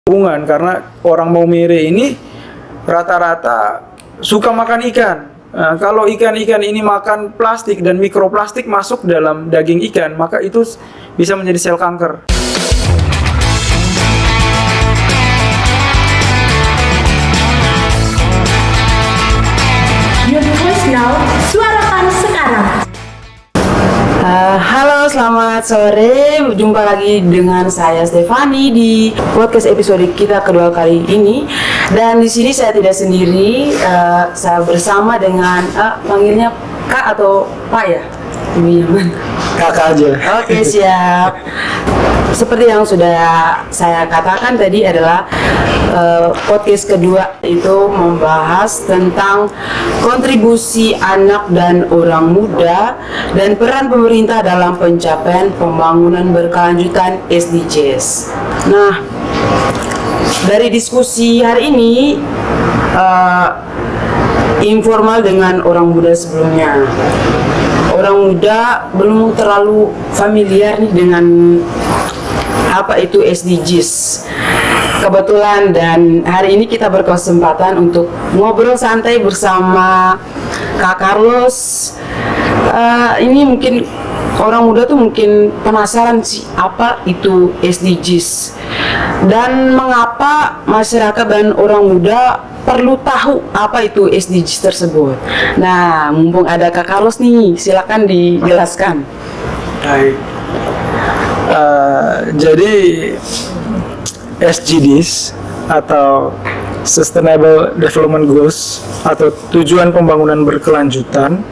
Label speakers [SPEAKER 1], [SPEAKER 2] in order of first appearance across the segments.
[SPEAKER 1] hubungan karena orang Maumere ini rata-rata suka makan ikan. Nah, kalau ikan-ikan ini makan plastik dan mikroplastik masuk dalam daging ikan, maka itu bisa menjadi sel kanker.
[SPEAKER 2] Your voice now, suarakan sekarang.
[SPEAKER 3] Halo, selamat sore. Jumpa lagi dengan saya Stefani di podcast episode kita kedua kali ini. Dan di sini saya tidak sendiri, saya bersama dengan panggilnya Kak atau Pak ya? Lebih nyaman.
[SPEAKER 1] Kakak aja.
[SPEAKER 3] Oke, siap. Seperti yang sudah saya katakan tadi adalah podcast kedua itu membahas tentang kontribusi anak dan orang muda dan peran pemerintah dalam pencapaian pembangunan berkelanjutan SDGs. Nah, dari diskusi hari ini informal dengan orang muda sebelumnya. Orang muda belum terlalu familiar nih dengan apa itu SDGs. Kebetulan dan hari ini kita berkesempatan untuk ngobrol santai bersama Kak Carlos. Ini mungkin orang muda tuh mungkin penasaran sih apa itu SDGs dan mengapa masyarakat dan orang muda perlu tahu apa itu SDGs tersebut. Nah, mumpung ada Kak Carlos nih, silakan dijelaskan.
[SPEAKER 1] Baik. Jadi SDGs atau Sustainable Development Goals atau tujuan pembangunan berkelanjutan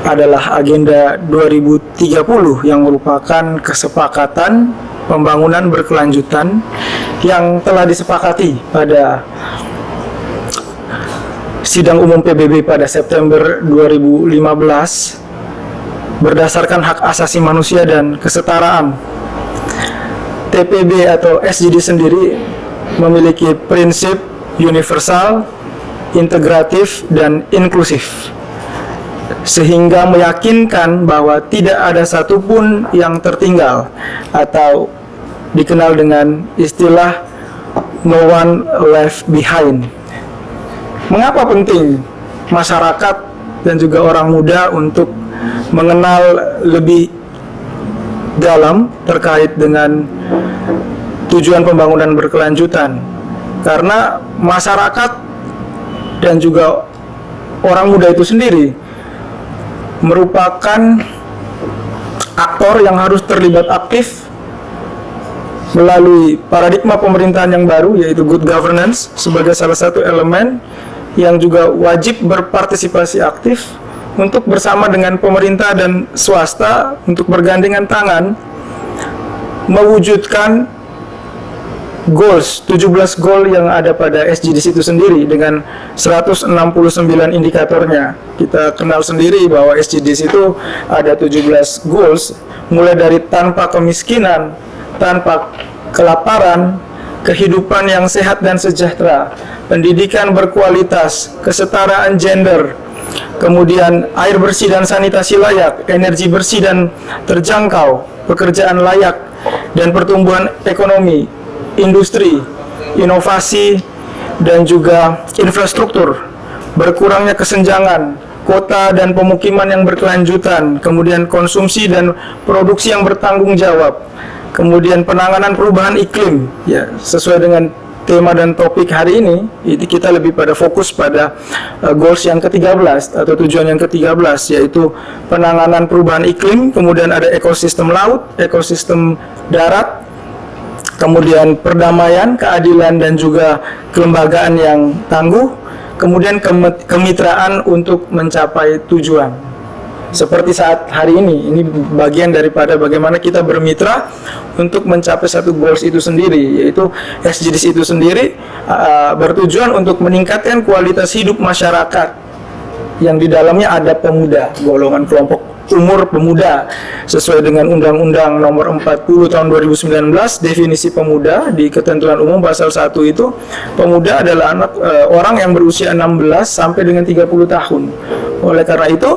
[SPEAKER 1] adalah agenda 2030 yang merupakan kesepakatan pembangunan berkelanjutan yang telah disepakati pada sidang umum PBB pada September 2015 berdasarkan hak asasi manusia dan kesetaraan. TPB atau SDG sendiri memiliki prinsip universal, integratif, dan inklusif, sehingga meyakinkan bahwa tidak ada satupun yang tertinggal atau dikenal dengan istilah no one left behind. Mengapa penting masyarakat dan juga orang muda untuk mengenal lebih dalam terkait dengan tujuan pembangunan berkelanjutan? Karena masyarakat dan juga orang muda itu sendiri merupakan aktor yang harus terlibat aktif melalui paradigma pemerintahan yang baru, yaitu good governance sebagai salah satu elemen yang juga wajib berpartisipasi aktif untuk bersama dengan pemerintah dan swasta untuk bergandengan tangan mewujudkan goals, 17 goal yang ada pada SDGs itu sendiri dengan 169 indikatornya. Kita kenal sendiri bahwa SDGs itu ada 17 goals, mulai dari tanpa kemiskinan, tanpa kelaparan, kehidupan yang sehat dan sejahtera, pendidikan berkualitas, kesetaraan gender, kemudian air bersih dan sanitasi layak, energi bersih dan terjangkau, pekerjaan layak, dan pertumbuhan ekonomi, industri, inovasi, dan juga infrastruktur, berkurangnya kesenjangan, kota dan pemukiman yang berkelanjutan, kemudian konsumsi dan produksi yang bertanggung jawab, kemudian penanganan perubahan iklim, ya sesuai dengan tema dan topik hari ini, kita lebih pada fokus pada goals yang ke-13 atau tujuan yang ke-13, yaitu penanganan perubahan iklim, kemudian ada ekosistem laut, ekosistem darat, kemudian perdamaian, keadilan, dan juga kelembagaan yang tangguh, kemudian kemitraan untuk mencapai tujuan. Seperti saat hari ini bagian daripada bagaimana kita bermitra untuk mencapai satu goals itu sendiri, yaitu SDGs itu sendiri bertujuan untuk meningkatkan kualitas hidup masyarakat yang di dalamnya ada pemuda, golongan kelompok umur pemuda sesuai dengan Undang-Undang Nomor 40 Tahun 2019. Definisi pemuda di Ketentuan Umum Pasal 1 itu, pemuda adalah orang yang berusia 16 sampai dengan 30 tahun. Oleh karena itu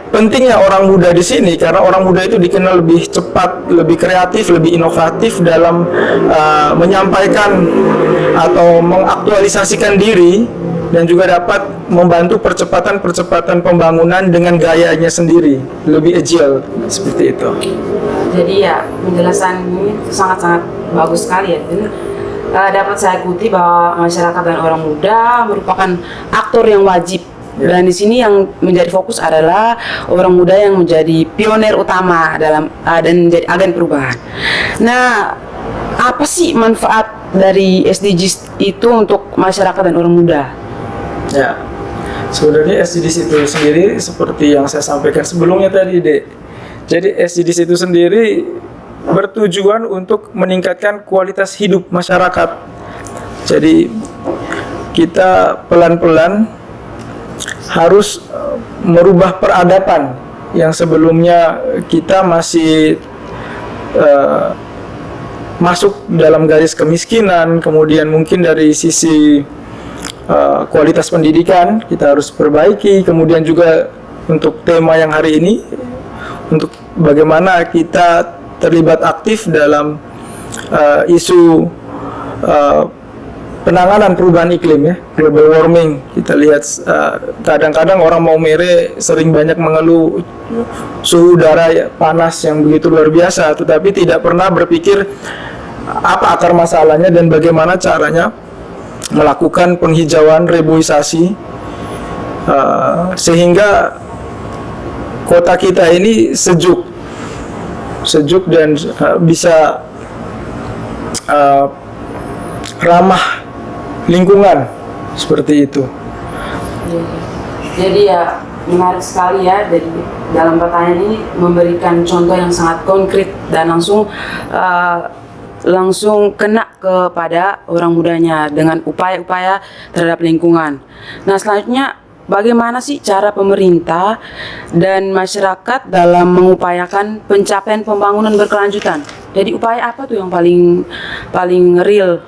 [SPEAKER 1] pentingnya orang muda di sini karena orang muda itu dikenal lebih cepat, lebih kreatif, lebih inovatif dalam menyampaikan atau mengaktualisasikan diri dan juga dapat membantu percepatan pembangunan dengan gayanya sendiri, lebih agile seperti itu.
[SPEAKER 3] Jadi ya penjelasan ini sangat-sangat bagus sekali ya. Jadi, dapat saya ikuti bahwa masyarakat dan orang muda merupakan aktor yang wajib. Dan di sini yang menjadi fokus adalah orang muda yang menjadi pionir utama dalam dan menjadi agen perubahan. Nah, apa sih manfaat dari SDGs itu untuk masyarakat dan orang muda?
[SPEAKER 1] Ya, sebenarnya SDGs itu sendiri seperti yang saya sampaikan sebelumnya tadi, Dek. Jadi SDGs itu sendiri bertujuan untuk meningkatkan kualitas hidup masyarakat. Jadi kita pelan-pelan harus merubah peradaban yang sebelumnya kita masih masuk dalam garis kemiskinan, kemudian mungkin dari sisi kualitas pendidikan kita harus perbaiki, kemudian juga untuk tema yang hari ini untuk bagaimana kita terlibat aktif dalam isu penanganan perubahan iklim ya, global warming. Kita lihat kadang-kadang orang Maumere sering banyak mengeluh suhu udara ya, panas yang begitu luar biasa, tetapi tidak pernah berpikir apa akar masalahnya dan bagaimana caranya melakukan penghijauan, reboisasi sehingga kota kita ini sejuk dan bisa ramah lingkungan seperti itu.
[SPEAKER 3] Jadi ya menarik sekali ya, dari dalam pertanyaan ini memberikan contoh yang sangat konkret dan langsung kena kepada orang mudanya dengan upaya-upaya terhadap lingkungan. Nah, selanjutnya bagaimana sih cara pemerintah dan masyarakat dalam mengupayakan pencapaian pembangunan berkelanjutan? Jadi upaya apa tuh yang paling real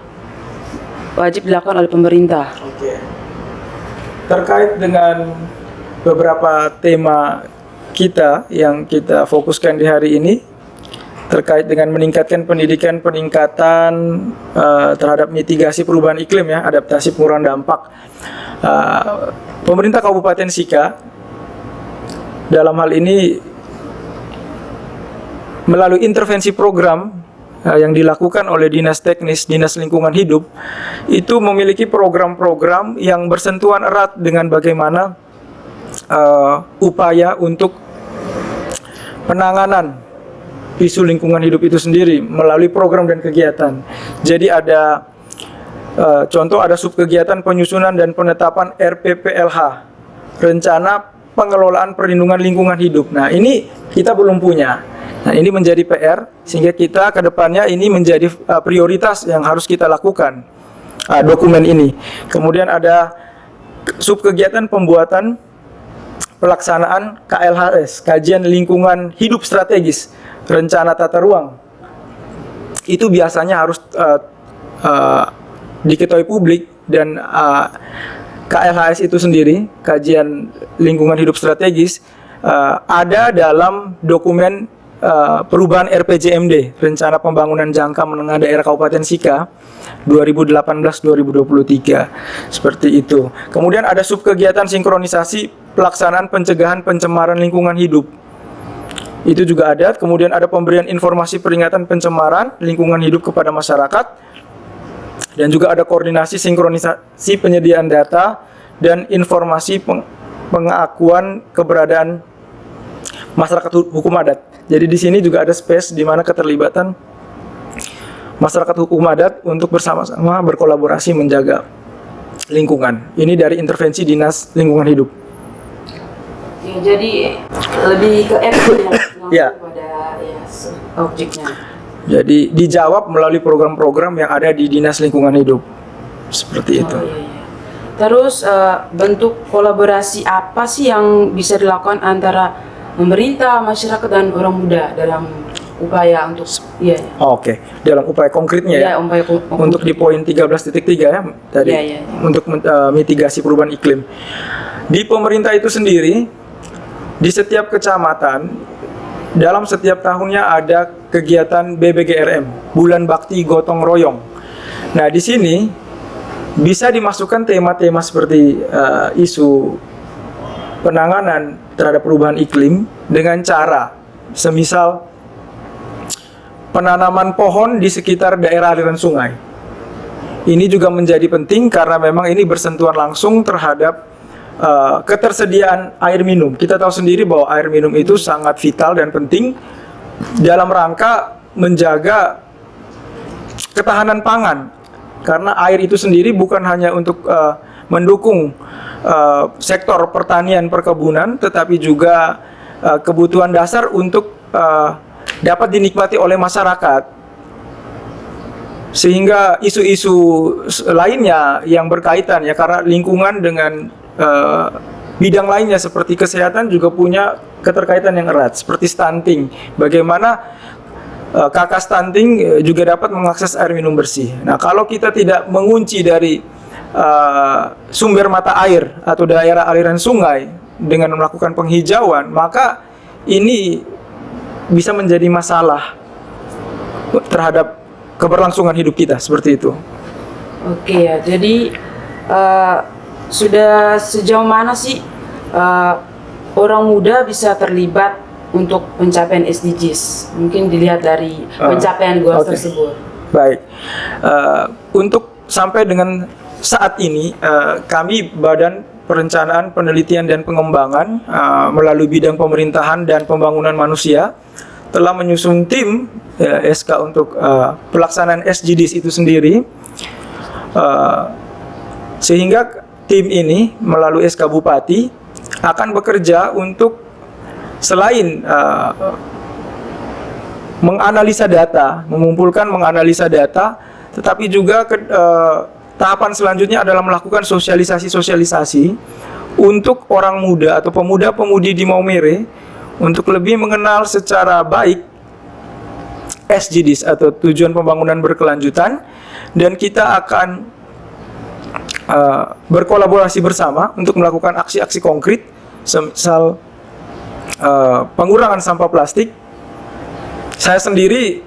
[SPEAKER 3] wajib dilakukan oleh pemerintah?
[SPEAKER 1] Oke. Terkait dengan beberapa tema kita yang kita fokuskan di hari ini, terkait dengan meningkatkan pendidikan, peningkatan terhadap mitigasi perubahan iklim ya, adaptasi pengurangan dampak. Pemerintah Kabupaten Sika dalam hal ini melalui intervensi program yang dilakukan oleh Dinas Teknis, Dinas Lingkungan Hidup, itu memiliki program-program yang bersentuhan erat dengan bagaimana upaya untuk penanganan isu lingkungan hidup itu sendiri melalui program dan kegiatan. Jadi ada contoh, ada subkegiatan penyusunan dan penetapan RPPLH, Rencana Pengelolaan Perlindungan Lingkungan Hidup. Nah, ini kita belum punya. Nah, ini menjadi PR sehingga kita ke depannya ini menjadi prioritas yang harus kita lakukan, dokumen ini. Kemudian ada subkegiatan pembuatan pelaksanaan KLHS, Kajian Lingkungan Hidup Strategis, Rencana Tata Ruang. Itu biasanya harus diketahui publik, dan KLHS itu sendiri, Kajian Lingkungan Hidup Strategis, ada dalam dokumen perubahan RPJMD, Rencana Pembangunan Jangka Menengah Daerah Kabupaten Sika 2018-2023, seperti itu. Kemudian ada subkegiatan sinkronisasi pelaksanaan pencegahan pencemaran lingkungan hidup, itu juga ada. Kemudian ada pemberian informasi peringatan pencemaran lingkungan hidup kepada masyarakat, dan juga ada koordinasi sinkronisasi penyediaan data dan informasi pengakuan keberadaan masyarakat hukum adat. Jadi di sini juga ada space di mana keterlibatan masyarakat hukum adat untuk bersama-sama berkolaborasi menjaga lingkungan. Ini dari intervensi Dinas Lingkungan Hidup.
[SPEAKER 3] Ya, jadi lebih ke
[SPEAKER 1] ya,
[SPEAKER 3] pada objeknya.
[SPEAKER 1] Jadi dijawab melalui program-program yang ada di Dinas Lingkungan Hidup. Seperti itu.
[SPEAKER 3] Iya. Terus bentuk kolaborasi apa sih yang bisa dilakukan antara pemerintah, masyarakat, dan orang muda dalam upaya untuk
[SPEAKER 1] Oke. Dalam upaya konkretnya ya. Untuk di poin 13.3 ya tadi. Untuk mitigasi perubahan iklim. Di pemerintah itu sendiri di setiap kecamatan dalam setiap tahunnya ada kegiatan BBGRM, Bulan Bakti Gotong Royong. Nah, di sini bisa dimasukkan tema-tema seperti isu penanganan terhadap perubahan iklim dengan cara semisal penanaman pohon di sekitar daerah aliran sungai. Ini juga menjadi penting karena memang ini bersentuhan langsung terhadap ketersediaan air minum. Kita tahu sendiri bahwa air minum itu sangat vital dan penting dalam rangka menjaga ketahanan pangan. Karena air itu sendiri bukan hanya untuk mendukung sektor pertanian perkebunan, tetapi juga kebutuhan dasar untuk dapat dinikmati oleh masyarakat. Sehingga isu-isu lainnya yang berkaitan ya, karena lingkungan dengan bidang lainnya seperti kesehatan juga punya keterkaitan yang erat, seperti stunting. Bagaimana kakak stunting juga dapat mengakses air minum bersih. Nah, kalau kita tidak mengunci dari sumber mata air atau daerah aliran sungai dengan melakukan penghijauan, maka ini bisa menjadi masalah terhadap keberlangsungan hidup kita, seperti itu.
[SPEAKER 3] Oke ya, jadi sudah sejauh mana sih orang muda bisa terlibat untuk pencapaian SDGs? Mungkin dilihat dari pencapaian goals tersebut.
[SPEAKER 1] Baik, untuk sampai dengan saat ini kami Badan Perencanaan, Penelitian dan Pengembangan melalui bidang pemerintahan dan pembangunan manusia telah menyusun tim SK untuk pelaksanaan SDGs itu sendiri, sehingga tim ini melalui SK Bupati akan bekerja untuk selain menganalisa data, menganalisa data, tetapi juga tahapan selanjutnya adalah melakukan sosialisasi untuk orang muda atau pemuda-pemudi di Maumere untuk lebih mengenal secara baik SDGs atau tujuan pembangunan berkelanjutan, dan kita akan berkolaborasi bersama untuk melakukan aksi-aksi konkret, semisal pengurangan sampah plastik. Saya sendiri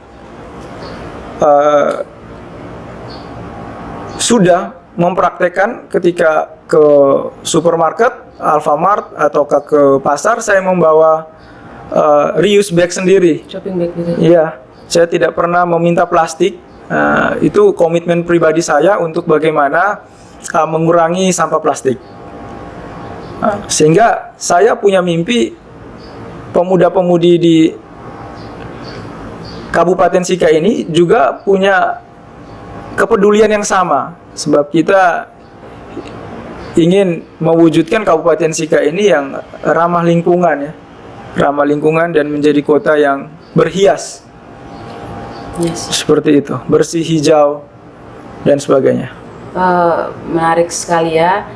[SPEAKER 1] sudah mempraktekkan ketika ke supermarket, Alfamart ataukah ke pasar, saya membawa reuse bag sendiri.
[SPEAKER 3] Shopping bag gitu.
[SPEAKER 1] Iya, saya tidak pernah meminta plastik. Itu komitmen pribadi saya untuk bagaimana mengurangi sampah plastik. Sehingga saya punya mimpi pemuda-pemudi di Kabupaten Sika ini juga punya kepedulian yang sama, sebab kita ingin mewujudkan Kabupaten Sika ini yang ramah lingkungan ya, ramah lingkungan dan menjadi kota yang berhias.
[SPEAKER 3] Yes.
[SPEAKER 1] Seperti itu, bersih, hijau dan sebagainya.
[SPEAKER 3] Menarik sekali ya.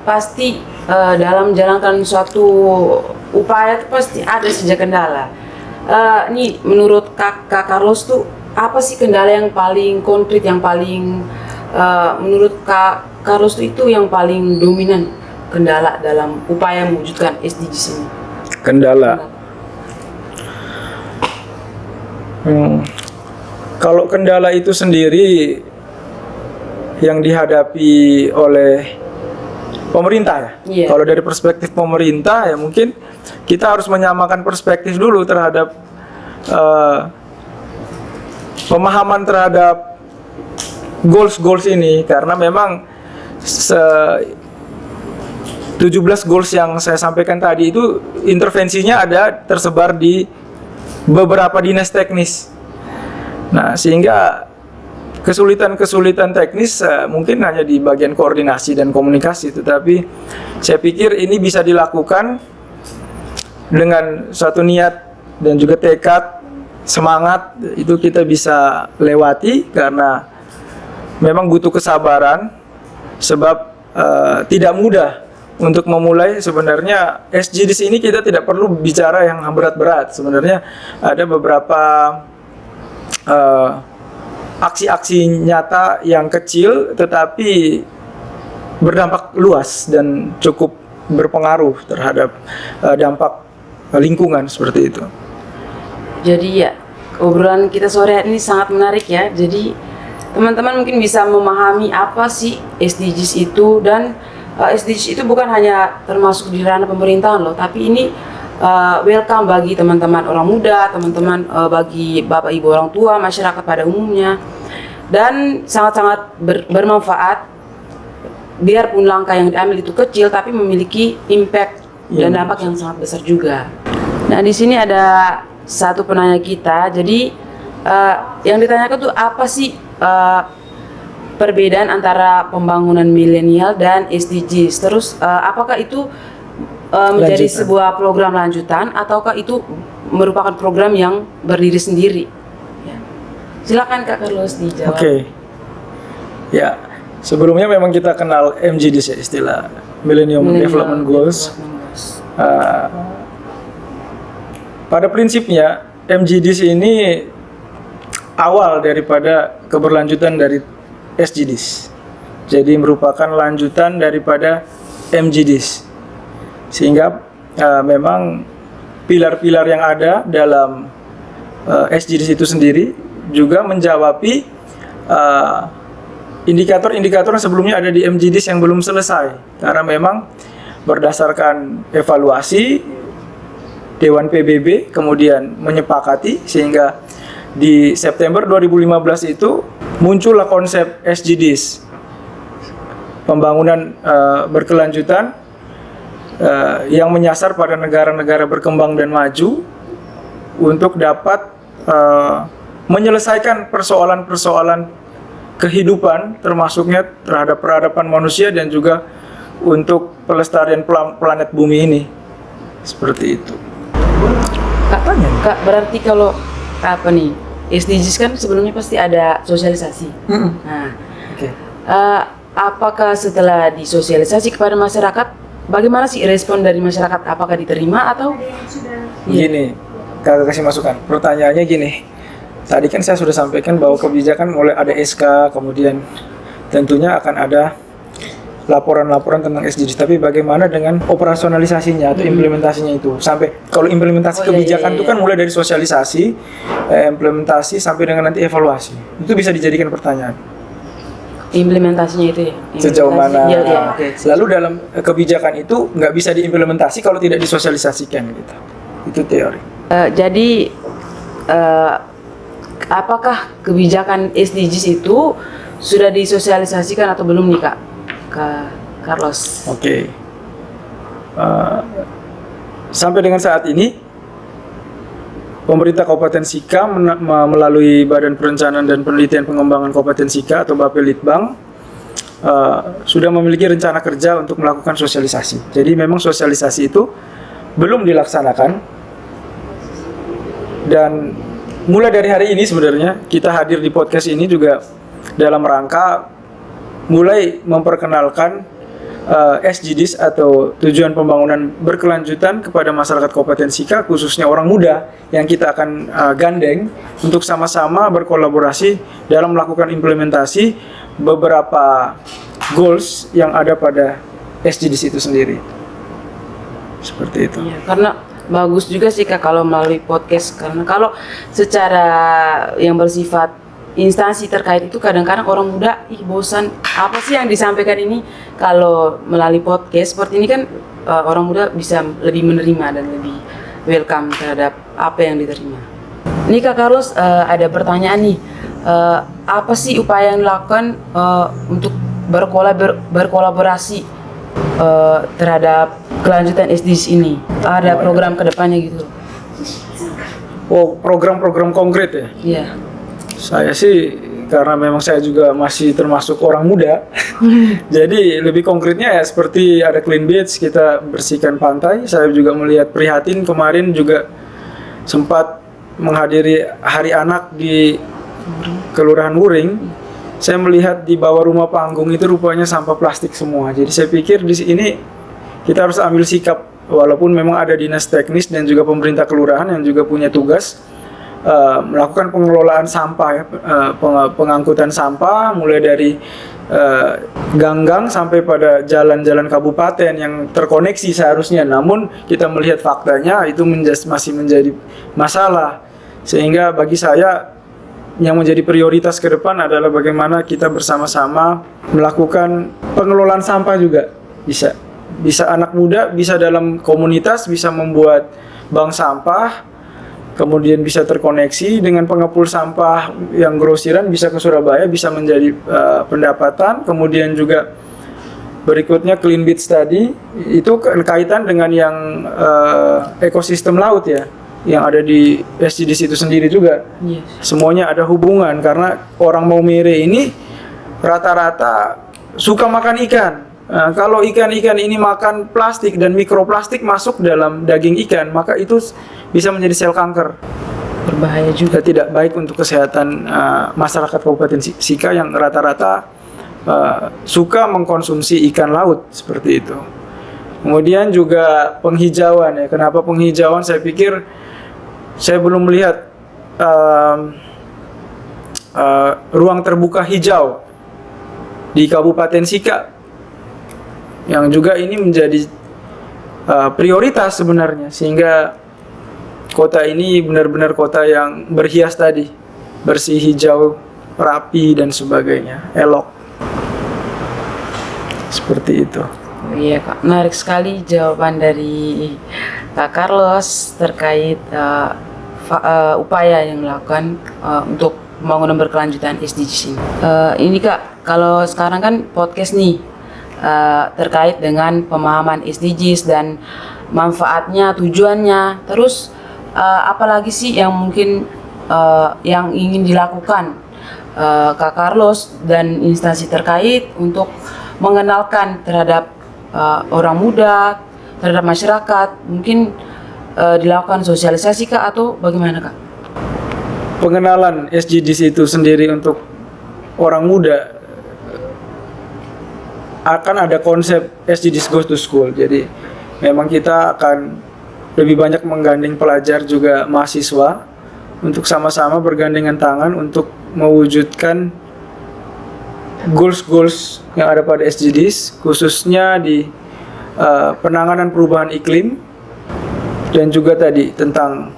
[SPEAKER 3] Pasti dalam menjalankan suatu upaya itu pasti ada saja kendala. Nih menurut Kak Carlos tuh apa sih kendala yang paling konkret, yang paling menurut Kak Carlos itu yang paling dominan kendala dalam upaya mewujudkan SDGs ini?
[SPEAKER 1] Kendala. Kalau kendala itu sendiri yang dihadapi oleh pemerintah ya.
[SPEAKER 3] Yeah.
[SPEAKER 1] Kalau dari perspektif pemerintah ya mungkin kita harus menyamakan perspektif dulu terhadap pemahaman terhadap goals ini, karena memang 17 goals yang saya sampaikan tadi itu intervensinya ada tersebar di beberapa dinas teknis. Nah, sehingga kesulitan-kesulitan teknis mungkin hanya di bagian koordinasi dan komunikasi, tetapi saya pikir ini bisa dilakukan dengan suatu niat dan juga tekad, semangat, itu kita bisa lewati karena memang butuh kesabaran, sebab tidak mudah untuk memulai. Sebenarnya SDGs ini kita tidak perlu bicara yang berat-berat. Sebenarnya ada beberapa aksi-aksi nyata yang kecil tetapi berdampak luas dan cukup berpengaruh terhadap dampak lingkungan seperti itu.
[SPEAKER 3] Jadi ya, obrolan kita sore hari ini sangat menarik ya. Jadi teman-teman mungkin bisa memahami apa sih SDGs itu, dan SDGs itu bukan hanya termasuk di ranah pemerintahan loh, tapi ini welcome bagi teman-teman orang muda, teman-teman bagi bapak ibu orang tua, masyarakat pada umumnya, dan sangat-sangat bermanfaat. Biarpun langkah yang diambil itu kecil, tapi memiliki impact dan dampak yang sangat besar juga. Nah, di sini ada satu penanya kita. Jadi yang ditanyakan tuh apa sih perbedaan antara pembangunan milenial dan SDGs? Terus apakah itu menjadi
[SPEAKER 1] Lanjutan.
[SPEAKER 3] sebuah program lanjutan, ataukah itu merupakan program yang berdiri sendiri? Ya. Silakan Kak Carlos dijawab.
[SPEAKER 1] Oke. Ya, sebelumnya memang kita kenal MGDs ya, istilah Millennium Development Goals. Pada prinsipnya MGDs ini awal daripada keberlanjutan dari SDGs. Jadi merupakan lanjutan daripada MGDs. Sehingga memang pilar-pilar yang ada dalam SDGs itu sendiri juga menjawabi indikator-indikator yang sebelumnya ada di MGDs yang belum selesai. Karena memang berdasarkan evaluasi Dewan PBB kemudian menyepakati, sehingga di September 2015 itu muncullah konsep SDGs, pembangunan berkelanjutan yang menyasar pada negara-negara berkembang dan maju untuk dapat menyelesaikan persoalan-persoalan kehidupan, termasuknya terhadap peradaban manusia dan juga untuk pelestarian planet bumi ini. Seperti itu.
[SPEAKER 3] Kak, berarti kalau apa nih, SDGs kan sebelumnya pasti ada sosialisasi. Nah, apakah setelah disosialisasi kepada masyarakat, bagaimana sih respon dari masyarakat? Apakah diterima atau?
[SPEAKER 1] Gini, Kakak kasih masukan. Pertanyaannya gini. Tadi kan saya sudah sampaikan bahwa kebijakan mulai ada SK, kemudian tentunya akan ada laporan-laporan tentang SDGs. Tapi bagaimana dengan operasionalisasinya atau implementasinya itu? Sampai kalau implementasi kebijakan itu kan mulai dari sosialisasi, implementasi sampai dengan nanti evaluasi. Itu bisa dijadikan pertanyaan.
[SPEAKER 3] Implementasinya itu ya?
[SPEAKER 1] Sejauh mana?
[SPEAKER 3] Oke.
[SPEAKER 1] Lalu dalam kebijakan itu nggak bisa diimplementasi kalau tidak disosialisasikan gitu. Itu teori.
[SPEAKER 3] Jadi apakah kebijakan SDGs itu sudah disosialisasikan atau belum nih Kak Carlos?
[SPEAKER 1] Oke. Sampai dengan saat ini pemerintah Kabupaten Sika melalui Badan Perencanaan dan Penelitian Pengembangan Kabupaten Sika atau Bapelitbang sudah memiliki rencana kerja untuk melakukan sosialisasi. Jadi memang sosialisasi itu belum dilaksanakan, dan mulai dari hari ini sebenarnya kita hadir di podcast ini juga dalam rangka mulai memperkenalkan SDGs atau tujuan pembangunan berkelanjutan kepada masyarakat Kabupaten Sika, khususnya orang muda yang kita akan gandeng untuk sama-sama berkolaborasi dalam melakukan implementasi beberapa goals yang ada pada SDGs itu sendiri. Seperti itu.
[SPEAKER 3] Ya, karena bagus juga sih Kak kalau melalui podcast, karena kalau secara yang bersifat instansi terkait itu kadang-kadang orang muda bosan, apa sih yang disampaikan ini. Kalau melalui podcast seperti ini kan orang muda bisa lebih menerima dan lebih welcome terhadap apa yang diterima. Ini Kak Carlos ada pertanyaan nih, apa sih upaya yang dilakukan untuk berkolaborasi terhadap kelanjutan SDGs ini? Ada program kedepannya gitu?
[SPEAKER 1] Oh, program-program konkret ya?
[SPEAKER 3] Iya.
[SPEAKER 1] Saya sih karena memang saya juga masih termasuk orang muda, jadi lebih konkretnya ya seperti ada clean beach, kita bersihkan pantai. Saya juga melihat prihatin kemarin juga sempat menghadiri Hari Anak di Kelurahan Wuring. Saya melihat di bawah rumah panggung itu rupanya sampah plastik semua. Jadi saya pikir di sini kita harus ambil sikap, walaupun memang ada dinas teknis dan juga pemerintah kelurahan yang juga punya tugas melakukan pengelolaan sampah ya, pengangkutan sampah mulai dari gang-gang sampai pada jalan-jalan kabupaten yang terkoneksi seharusnya. Namun kita melihat faktanya itu masih menjadi masalah, sehingga bagi saya yang menjadi prioritas ke depan adalah bagaimana kita bersama-sama melakukan pengelolaan sampah juga. Bisa anak muda, bisa dalam komunitas, bisa membuat bank sampah, kemudian bisa terkoneksi dengan pengepul sampah yang grosiran, bisa ke Surabaya, bisa menjadi pendapatan. Kemudian juga berikutnya clean beach tadi, itu kaitan dengan yang ekosistem laut ya, yang ada di SDGs itu sendiri juga.
[SPEAKER 3] Yes.
[SPEAKER 1] Semuanya ada hubungan, karena orang Maumere ini rata-rata suka makan ikan. Nah, kalau ikan-ikan ini makan plastik dan mikroplastik masuk dalam daging ikan, maka itu bisa menjadi sel kanker.
[SPEAKER 3] Berbahaya juga.
[SPEAKER 1] Tidak baik untuk kesehatan masyarakat Kabupaten Sika yang rata-rata suka mengkonsumsi ikan laut seperti itu. Kemudian juga penghijauan ya. Kenapa penghijauan? Saya pikir saya belum melihat ruang terbuka hijau di Kabupaten Sika, yang juga ini menjadi prioritas sebenarnya, sehingga kota ini benar-benar kota yang berhias tadi, bersih, hijau, rapi dan sebagainya, elok. Seperti itu.
[SPEAKER 3] Iya Kak, menarik sekali jawaban dari Kak Carlos terkait upaya yang dilakukan untuk pembangunan berkelanjutan SDGs ini. Ini Kak, kalau sekarang kan podcast nih terkait dengan pemahaman SDGs dan manfaatnya, tujuannya, terus apalagi sih yang mungkin yang ingin dilakukan Kak Carlos dan instansi terkait untuk mengenalkan terhadap orang muda, terhadap masyarakat, mungkin dilakukan sosialisasi Kak atau bagaimana Kak?
[SPEAKER 1] Pengenalan SDGs itu sendiri untuk orang muda, akan ada konsep SDGs Goes to School. Jadi memang kita akan lebih banyak menggandeng pelajar juga mahasiswa untuk sama-sama bergandengan tangan untuk mewujudkan goals-goals yang ada pada SDGs, khususnya di penanganan perubahan iklim dan juga tadi tentang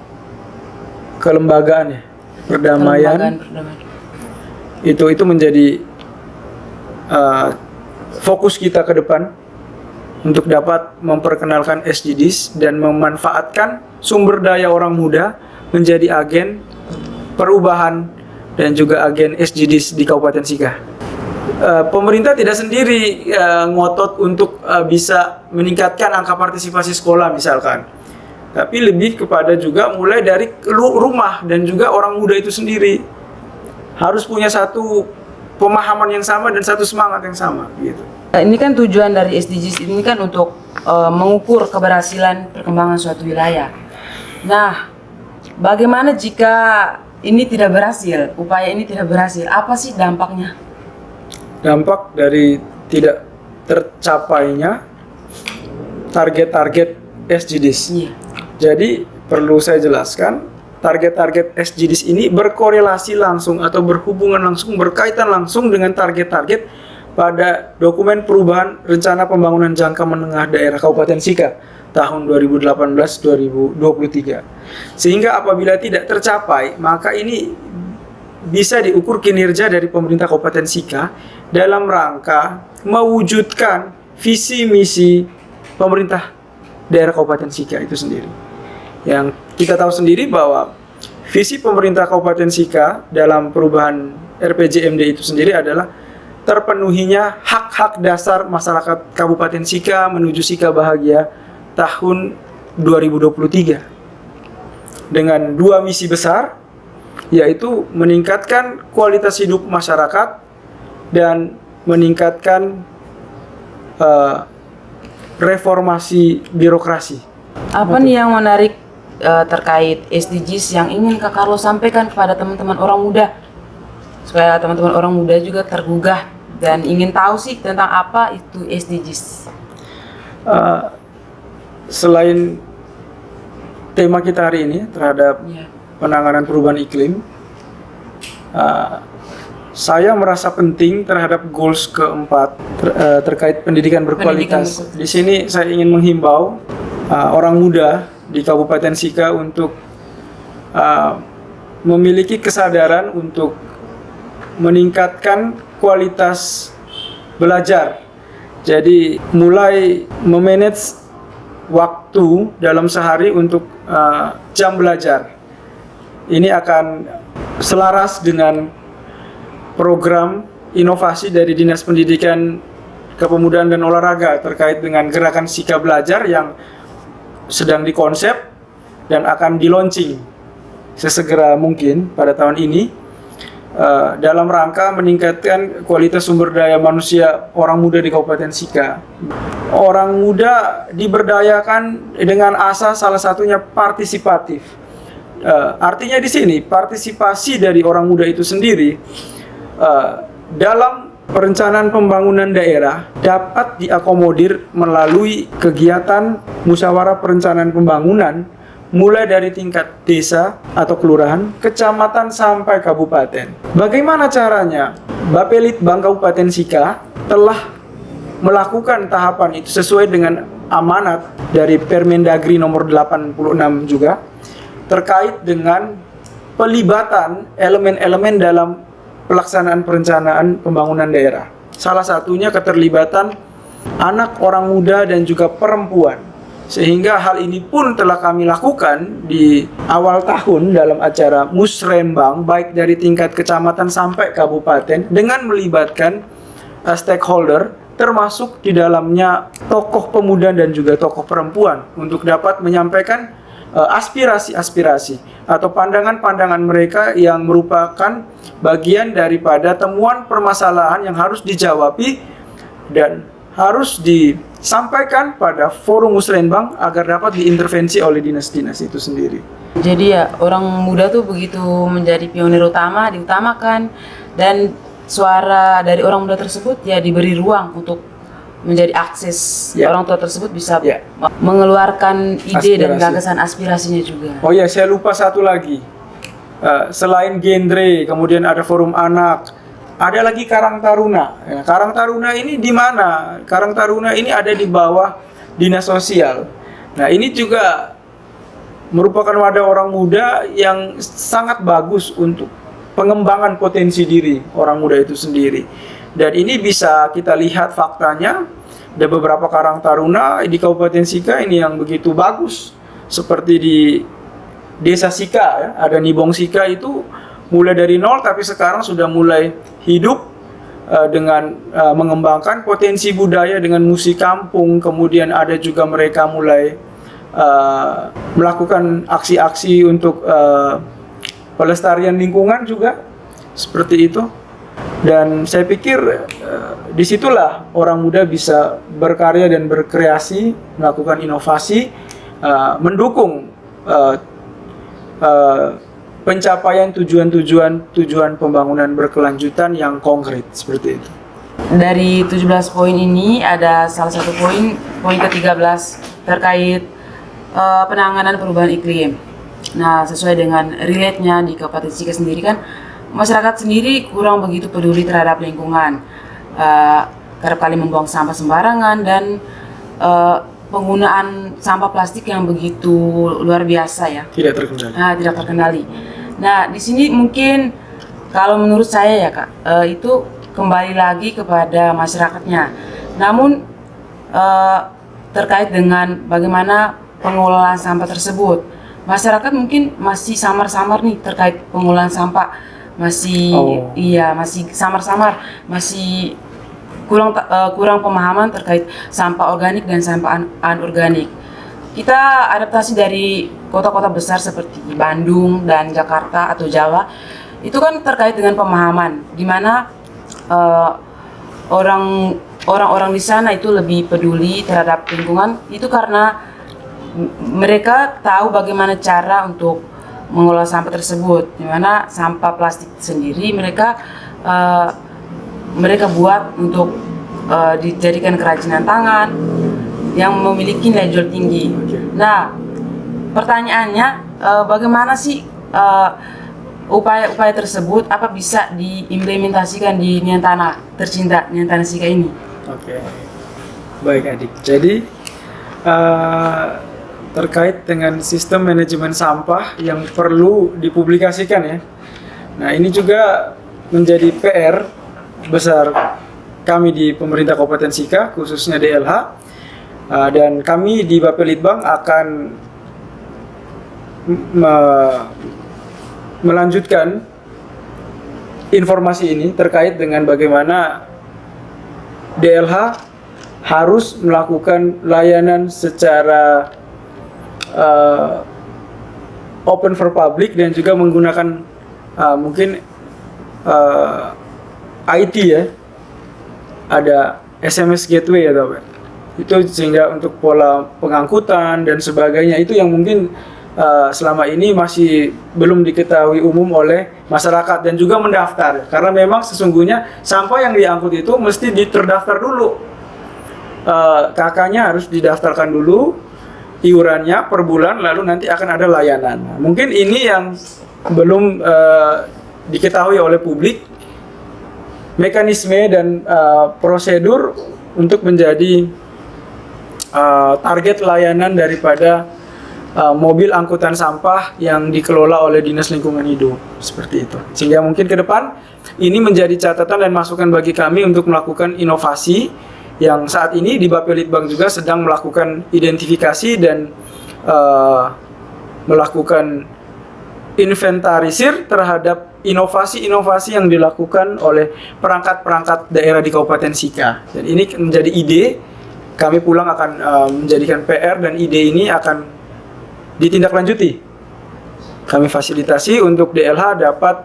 [SPEAKER 1] kelembagaan ya, perdamaian. Itu menjadi fokus kita ke depan untuk dapat memperkenalkan SDGs dan memanfaatkan sumber daya orang muda menjadi agen perubahan dan juga agen SDGs di Kabupaten Sika. Pemerintah tidak sendiri ngotot untuk bisa meningkatkan angka partisipasi sekolah misalkan, tapi lebih kepada juga mulai dari rumah dan juga orang muda itu sendiri harus punya satu pemahaman yang sama dan satu semangat yang sama gitu.
[SPEAKER 3] Ini kan tujuan dari SDGs ini kan untuk mengukur keberhasilan perkembangan suatu wilayah. Nah, bagaimana jika ini tidak berhasil, upaya ini tidak berhasil, apa sih dampaknya?
[SPEAKER 1] Dampak dari tidak tercapainya target-target SDGs.
[SPEAKER 3] Iya.
[SPEAKER 1] Jadi perlu saya jelaskan, target-target SDGs ini berkorelasi langsung atau berhubungan langsung, berkaitan langsung dengan target-target pada dokumen perubahan rencana pembangunan jangka menengah daerah Kabupaten Sika tahun 2018-2023. Sehingga apabila tidak tercapai, maka ini bisa diukur kinerja dari pemerintah Kabupaten Sika dalam rangka mewujudkan visi misi pemerintah daerah Kabupaten Sika itu sendiri. Yang kita tahu sendiri bahwa visi pemerintah Kabupaten Sika dalam perubahan RPJMD itu sendiri adalah terpenuhinya hak-hak dasar masyarakat Kabupaten Sika menuju Sika Bahagia tahun 2023 dengan dua misi besar, yaitu meningkatkan kualitas hidup masyarakat dan meningkatkan reformasi birokrasi.
[SPEAKER 3] Apa nih yang menarik terkait SDGs yang ingin Kak Carlos sampaikan kepada teman-teman orang muda, supaya teman-teman orang muda juga tergugah dan ingin tahu sih tentang apa itu SDGs?
[SPEAKER 1] Selain tema kita hari ini terhadap penanganan perubahan iklim, saya merasa penting terhadap goals keempat terkait pendidikan berkualitas. Di sini saya ingin menghimbau orang muda di Kabupaten Sika untuk memiliki kesadaran untuk meningkatkan kualitas belajar. Jadi mulai memanage waktu dalam sehari untuk jam belajar. Ini akan selaras dengan program inovasi dari Dinas Pendidikan Kepemudaan dan Olahraga terkait dengan gerakan Sika Belajar yang sedang dikonsep dan akan di-launching sesegera mungkin pada tahun ini dalam rangka meningkatkan kualitas sumber daya manusia orang muda di Kabupaten Sika. Orang muda diberdayakan dengan asas salah satunya partisipatif. Artinya di sini partisipasi dari orang muda itu sendiri dalam perencanaan pembangunan daerah dapat diakomodir melalui kegiatan musyawarah perencanaan pembangunan mulai dari tingkat desa atau kelurahan, kecamatan sampai kabupaten. Bagaimana caranya? Bapelitbang Kabupaten Sika telah melakukan tahapan itu sesuai dengan amanat dari Permendagri nomor 86 juga terkait dengan pelibatan elemen-elemen dalam pelaksanaan perencanaan pembangunan daerah. Salah satunya keterlibatan anak, orang muda, dan juga perempuan. Sehingga hal ini pun telah kami lakukan di awal tahun dalam acara Musrembang, baik dari tingkat kecamatan sampai kabupaten, dengan melibatkan stakeholder, termasuk di dalamnya tokoh pemuda dan juga tokoh perempuan, untuk dapat menyampaikan aspirasi-aspirasi atau pandangan-pandangan mereka yang merupakan bagian daripada temuan permasalahan yang harus dijawabi dan harus disampaikan pada forum Musrembang agar dapat diintervensi oleh dinas-dinas itu sendiri.
[SPEAKER 3] Jadi ya orang muda tuh begitu menjadi pionir utama, diutamakan, dan suara dari orang muda tersebut ya diberi ruang untuk menjadi akses orang tua tersebut bisa mengeluarkan ide dan gagasan aspirasinya juga.
[SPEAKER 1] Oh ya, saya lupa satu lagi. Selain genre, kemudian ada forum anak, ada lagi Karang Taruna. Karang Taruna ini di mana? Karang Taruna ini ada di bawah Dinas Sosial. Nah, ini juga merupakan wadah orang muda yang sangat bagus untuk pengembangan potensi diri orang muda itu sendiri. Dan ini bisa kita lihat faktanya, ada beberapa Karang Taruna di Kabupaten Sika ini yang begitu bagus. Seperti di Desa Sika, ya, ada Nibong Sika itu mulai dari nol tapi sekarang sudah mulai hidup dengan mengembangkan potensi budaya dengan musik kampung. Kemudian ada juga mereka mulai melakukan aksi-aksi untuk pelestarian lingkungan juga, seperti itu. Dan saya pikir disitulah orang muda bisa berkarya dan berkreasi, melakukan inovasi, mendukung pencapaian tujuan pembangunan berkelanjutan yang konkret, seperti itu.
[SPEAKER 3] Dari 17 poin ini ada salah satu poin ke-13 terkait penanganan perubahan iklim. Nah, sesuai dengan relate-nya di Kabupaten Sika sendiri kan, masyarakat sendiri kurang begitu peduli terhadap lingkungan, kerap kali membuang sampah sembarangan dan penggunaan sampah plastik yang begitu luar biasa ya.
[SPEAKER 1] Tidak terkendali.
[SPEAKER 3] Tidak terkendali. Nah, di sini mungkin kalau menurut saya ya Kak, itu kembali lagi kepada masyarakatnya. Namun terkait dengan bagaimana pengelolaan sampah tersebut, masyarakat mungkin masih samar-samar nih terkait pengelolaan sampah. Masih samar-samar, masih kurang pemahaman terkait sampah organik dan sampah anorganik. Kita adaptasi dari kota-kota besar seperti Bandung dan Jakarta atau Jawa, itu kan terkait dengan pemahaman, di mana orang-orang di sana itu lebih peduli terhadap lingkungan, itu karena mereka tahu bagaimana cara untuk mengolah sampah tersebut, di mana sampah plastik sendiri mereka buat untuk dijadikan kerajinan tangan yang memiliki nilai jual tinggi. Nah, pertanyaannya bagaimana sih upaya-upaya tersebut apa bisa diimplementasikan di Niantana tercinta, Niantana Sika ini?
[SPEAKER 1] Oke, baik adik. Jadi terkait dengan sistem manajemen sampah yang perlu dipublikasikan ya. Nah ini juga menjadi PR besar kami di pemerintah Kabupaten Sika, khususnya DLH, dan kami di Bapelitbang akan melanjutkan informasi ini terkait dengan bagaimana DLH harus melakukan layanan secara open for public dan juga menggunakan mungkin IT ya, ada SMS gateway atau apa itu, sehingga untuk pola pengangkutan dan sebagainya itu yang mungkin selama ini masih belum diketahui umum oleh masyarakat dan juga mendaftar, karena memang sesungguhnya sampah yang diangkut itu mesti terdaftar dulu, KK-nya harus didaftarkan dulu, iurannya per bulan, lalu nanti akan ada layanan. Nah, mungkin ini yang belum diketahui oleh publik, mekanisme dan prosedur untuk menjadi target layanan daripada mobil angkutan sampah yang dikelola oleh Dinas Lingkungan Hidup, seperti itu. Sehingga mungkin ke depan ini menjadi catatan dan masukan bagi kami untuk melakukan inovasi yang saat ini di Bapelitbang juga sedang melakukan identifikasi dan melakukan inventarisir terhadap inovasi-inovasi yang dilakukan oleh perangkat-perangkat daerah di Kabupaten Sika. Dan ini menjadi ide, kami pulang akan menjadikan PR dan ide ini akan ditindaklanjuti. Kami fasilitasi untuk DLH dapat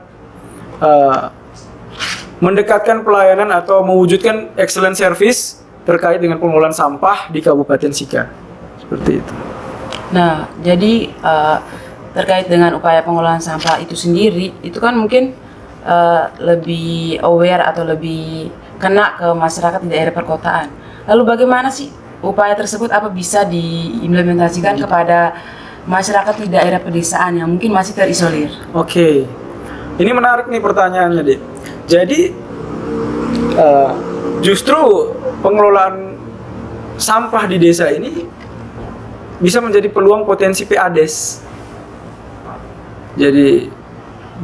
[SPEAKER 1] mendekatkan pelayanan atau mewujudkan excellent service terkait dengan pengelolaan sampah di Kabupaten Sika. Seperti itu.
[SPEAKER 3] Nah, jadi terkait dengan upaya pengelolaan sampah itu sendiri, itu kan mungkin lebih aware atau lebih kena ke masyarakat di daerah perkotaan. Lalu bagaimana sih upaya tersebut, apa bisa diimplementasikan kepada masyarakat di daerah pedesaan yang mungkin masih terisolir?
[SPEAKER 1] Oke, ini menarik nih pertanyaannya, Dek. Jadi justru pengelolaan sampah di desa ini bisa menjadi peluang potensi PADES. Jadi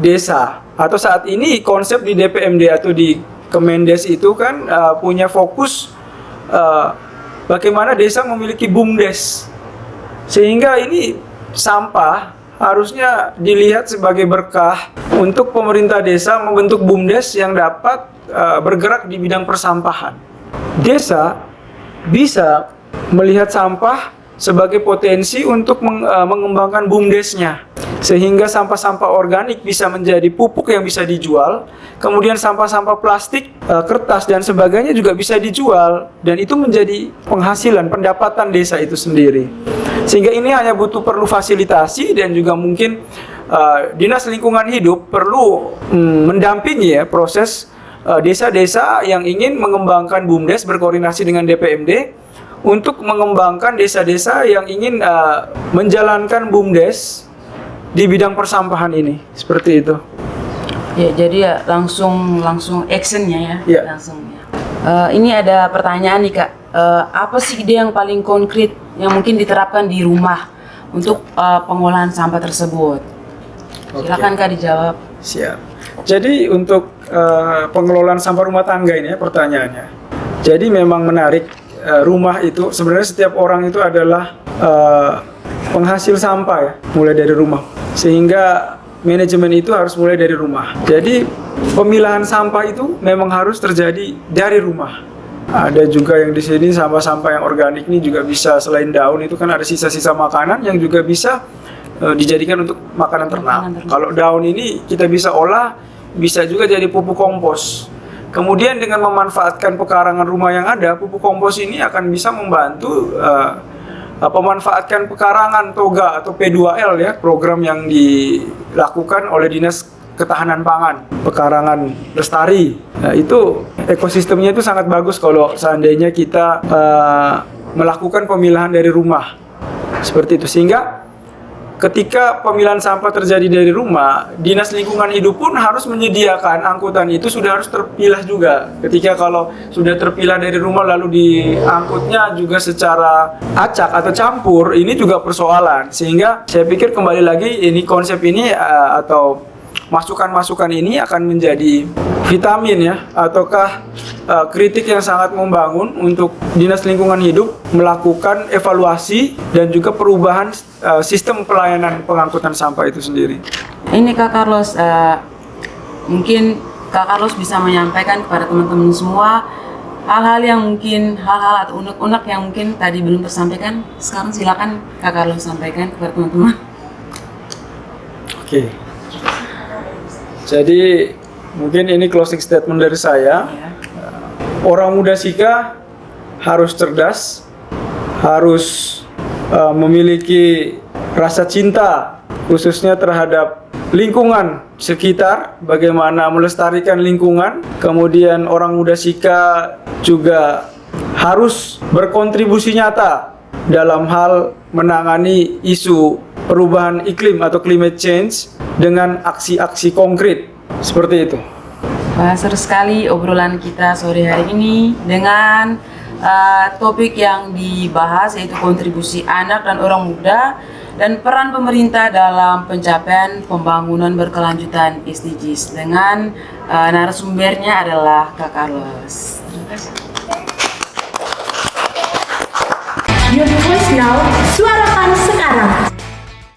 [SPEAKER 1] desa atau saat ini konsep di DPMD atau di Kemendes itu kan punya fokus bagaimana desa memiliki BUMDes, sehingga ini sampah harusnya dilihat sebagai berkah untuk pemerintah desa membentuk BUMDes yang dapat bergerak di bidang persampahan. Desa bisa melihat sampah sebagai potensi untuk mengembangkan BUMDesnya, sehingga sampah-sampah organik bisa menjadi pupuk yang bisa dijual, kemudian sampah-sampah plastik, kertas dan sebagainya juga bisa dijual, dan itu menjadi penghasilan, pendapatan desa itu sendiri. Sehingga ini hanya perlu fasilitasi dan juga mungkin Dinas Lingkungan Hidup perlu mendampingi ya proses desa-desa yang ingin mengembangkan BUMDes berkoordinasi dengan DPMD untuk mengembangkan desa-desa yang ingin menjalankan BUMDes di bidang persampahan ini, seperti itu.
[SPEAKER 3] Ya, jadi ya langsung actionnya ya.
[SPEAKER 1] Ya.
[SPEAKER 3] Langsung ya. Ini ada pertanyaan nih Kak. Apa sih ide yang paling konkret yang mungkin diterapkan di rumah untuk pengolahan sampah tersebut? Silakan Kak dijawab.
[SPEAKER 1] Siap. Jadi untuk pengelolaan sampah rumah tangga ini ya pertanyaannya. Jadi memang menarik, rumah itu sebenarnya setiap orang itu adalah penghasil sampah ya, mulai dari rumah. Sehingga manajemen itu harus mulai dari rumah. Jadi pemilahan sampah itu memang harus terjadi dari rumah. Ada juga yang di sini sampah-sampah yang organik ini juga bisa, selain daun itu kan ada sisa-sisa makanan yang juga bisa dijadikan untuk makanan ternak. Kalau daun ini kita bisa olah, bisa juga jadi pupuk kompos. Kemudian dengan memanfaatkan pekarangan rumah yang ada, pupuk kompos ini akan bisa membantu pemanfaatkan pekarangan toga atau P2L ya, program yang dilakukan oleh Dinas Ketahanan Pangan, pekarangan lestari. Nah, itu ekosistemnya itu sangat bagus kalau seandainya kita melakukan pemilahan dari rumah seperti itu, sehingga ketika pemilahan sampah terjadi dari rumah, Dinas Lingkungan Hidup pun harus menyediakan angkutan itu sudah harus terpilah juga. Ketika kalau sudah terpilah dari rumah lalu diangkutnya juga secara acak atau campur, ini juga persoalan. Sehingga saya pikir kembali lagi ini konsep ini atau masukan-masukan ini akan menjadi vitamin ya, ataukah kritik yang sangat membangun untuk Dinas Lingkungan Hidup melakukan evaluasi dan juga perubahan sistem pelayanan pengangkutan sampah itu sendiri.
[SPEAKER 3] Ini Kak Carlos, mungkin Kak Carlos bisa menyampaikan kepada teman-teman semua hal-hal yang mungkin, hal-hal atau unek-unek yang mungkin tadi belum tersampaikan. Sekarang silakan Kak Carlos sampaikan kepada teman-teman.
[SPEAKER 1] Oke. Jadi mungkin ini closing statement dari saya. Orang muda Sika harus cerdas, harus memiliki rasa cinta khususnya terhadap lingkungan sekitar, bagaimana melestarikan lingkungan. Kemudian orang muda Sika juga harus berkontribusi nyata dalam hal menangani isu perubahan iklim atau climate change dengan aksi-aksi konkret seperti itu.
[SPEAKER 3] Wah, seru sekali obrolan kita sore hari ini dengan topik yang dibahas yaitu kontribusi anak dan orang muda dan peran pemerintah dalam pencapaian pembangunan berkelanjutan SDGs dengan narasumbernya adalah Kak Carlos. Terima kasih.
[SPEAKER 2] Your voice now, suara